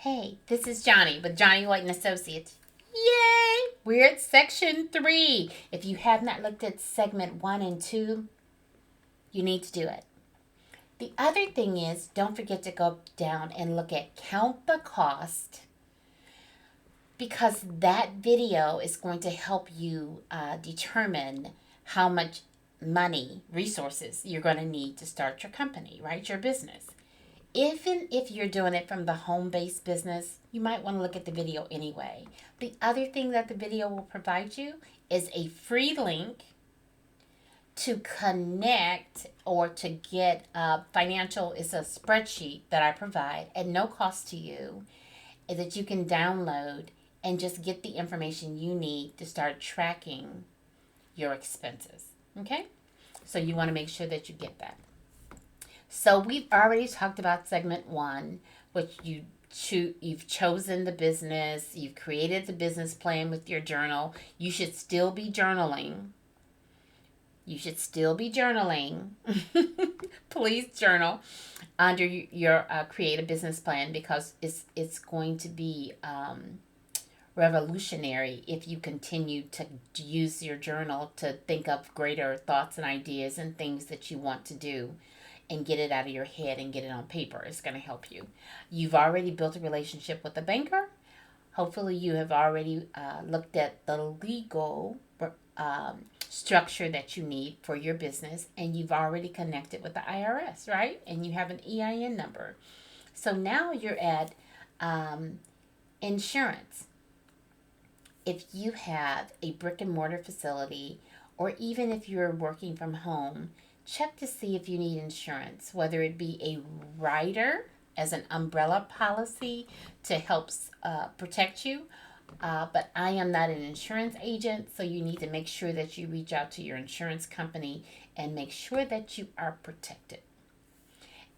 Hey, this is Johnnie with Johnnie, Lloyd and Associates. Yay! We're at section 3. If you have not looked at segment 1 and 2, you need to do it. The other thing is, don't forget to go down and look at Count the Cost, because that video is going to help you determine how much money, resources you're going to need to start your company, right? Your business. Even if you're doing it from the home-based business, you might want to look at the video anyway. The other thing that the video will provide you is a free link to connect or to get financial. It's a spreadsheet that I provide at no cost to you that you can download and just get the information you need to start tracking your expenses. Okay? So you want to make sure that you get that. So we've already talked about segment 1, which you've chosen the business, you've created the business plan with your journal. You should still be journaling. Please journal under your create a business plan, because it's going to be revolutionary if you continue to use your journal to think of greater thoughts and ideas and things that you want to do, and get it out of your head and get it on paper. It's going to help you. You've already built a relationship with a banker. Hopefully you have already looked at the legal structure that you need for your business, and you've already connected with the IRS, right? And you have an EIN number. So now you're at insurance. If you have a brick and mortar facility, or even if you're working from home, check to see if you need insurance, whether it be a rider as an umbrella policy to help protect you. But I am not an insurance agent, so you need to make sure that you reach out to your insurance company and make sure that you are protected.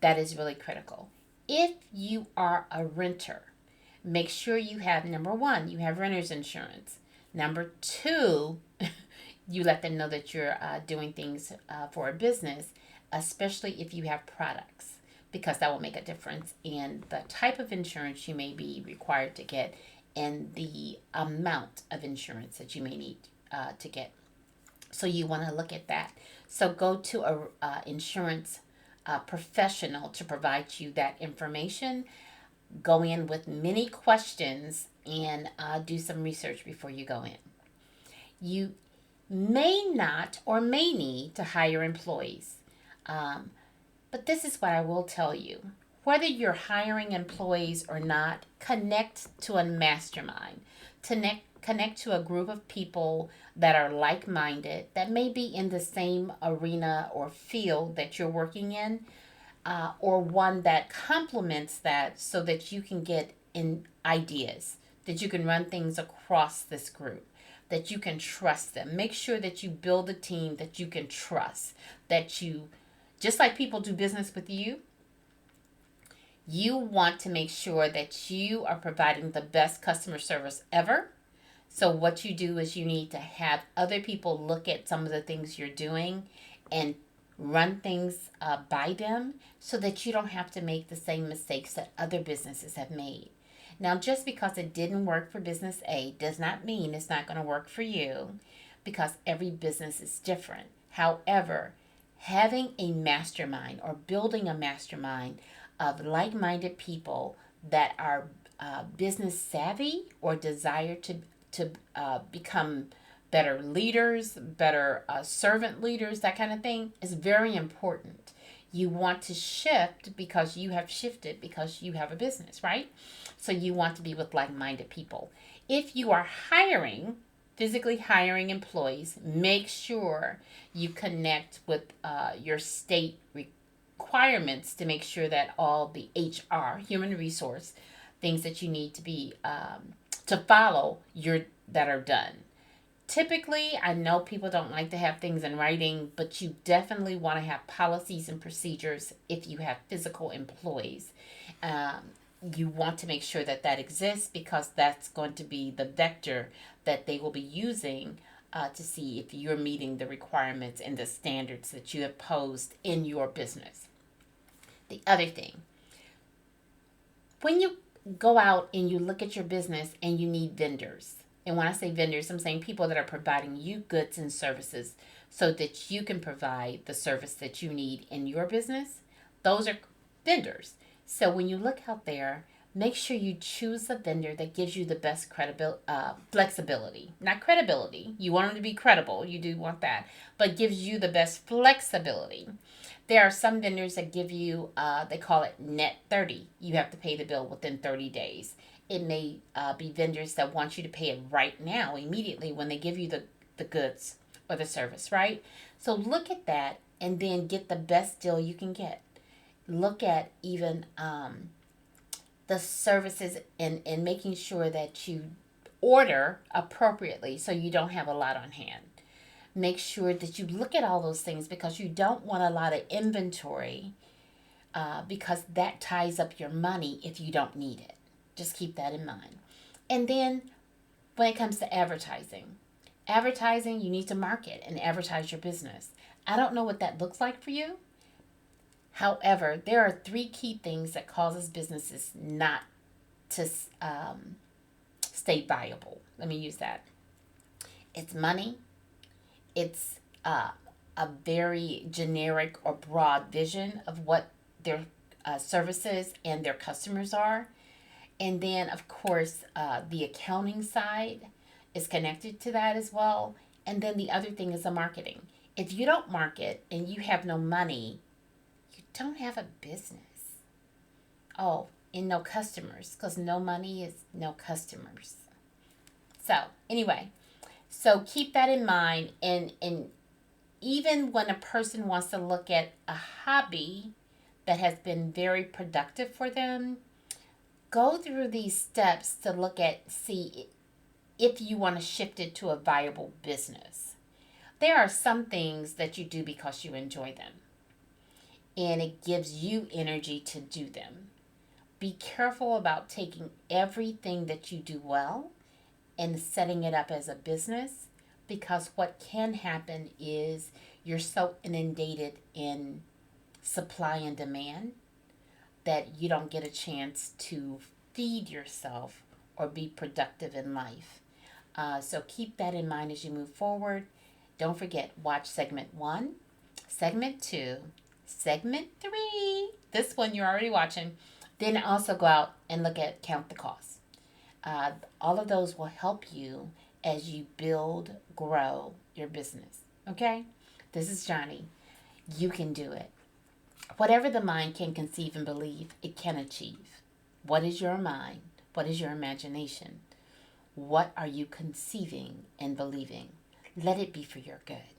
That is really critical. If you are a renter, make sure you have, number 1, you have renter's insurance. Number 2, you let them know that you're doing things for a business, especially if you have products, because that will make a difference in the type of insurance you may be required to get and the amount of insurance that you may need to get. So you want to look at that. So go to a insurance professional to provide you that information. Go in with many questions and do some research before you go in. You may not or may need to hire employees. But this is what I will tell you. Whether you're hiring employees or not, connect to a mastermind. Connect to a group of people that are like-minded, that may be in the same arena or field that you're working in, or one that complements that, so that you can get in ideas, that you can run things across this group, that you can trust them. Make sure that you build a team that you can trust, that you, just like people do business with you, you want to make sure that you are providing the best customer service ever. So what you do is you need to have other people look at some of the things you're doing and run things by them, so that you don't have to make the same mistakes that other businesses have made. Now, just because it didn't work for business A does not mean it's not going to work for you, because every business is different. However, having a mastermind or building a mastermind of like-minded people that are business savvy or desire to become better leaders, better servant leaders, that kind of thing, is very important. You want to shift because you have shifted because you have a business, right? So you want to be with like-minded people. If you are physically hiring employees, make sure you connect with your state requirements to make sure that all the HR, human resource, things that you need to be to follow that are done. Typically, I know people don't like to have things in writing, but you definitely want to have policies and procedures if you have physical employees. You want to make sure that that exists, because that's going to be the vector that they will be using to see if you're meeting the requirements and the standards that you have posed in your business. The other thing, when you go out and you look at your business and you need vendors. And when I say vendors, I'm saying people that are providing you goods and services so that you can provide the service that you need in your business. Those are vendors. So when you look out there, make sure you choose a vendor that gives you the best flexibility. Not credibility. You want them to be credible. You do want that. But gives you the best flexibility. There are some vendors that give you, they call it net 30. You have to pay the bill within 30 days. It may be vendors that want you to pay it right now, immediately, when they give you the goods or the service, right? So look at that and then get the best deal you can get. Look at even the services and making sure that you order appropriately so you don't have a lot on hand. Make sure that you look at all those things because you don't want a lot of inventory because that ties up your money if you don't need it. Just keep that in mind. And then when it comes to advertising, you need to market and advertise your business. I don't know what that looks like for you. However, there are 3 key things that causes businesses not to stay viable. Let me use that. It's money. It's a very generic or broad vision of what their services and their customers are. And then, of course, the accounting side is connected to that as well. And then the other thing is the marketing. If you don't market and you have no money, you don't have a business. Oh, and no customers, because no money is no customers. So, anyway, so keep that in mind. And even when a person wants to look at a hobby that has been very productive for them, go through these steps to see if you want to shift it to a viable business. There are some things that you do because you enjoy them, and it gives you energy to do them. Be careful about taking everything that you do well and setting it up as a business, because what can happen is you're so inundated in supply and demand that you don't get a chance to feed yourself or be productive in life. So keep that in mind as you move forward. Don't forget, watch segment 1, segment 2, segment 3. This one you're already watching. Then also go out and look at Count the Cost. All of those will help you as you build, grow your business. Okay? This is Johnnie. You can do it. Whatever the mind can conceive and believe, it can achieve. What is your mind? What is your imagination? What are you conceiving and believing? Let it be for your good.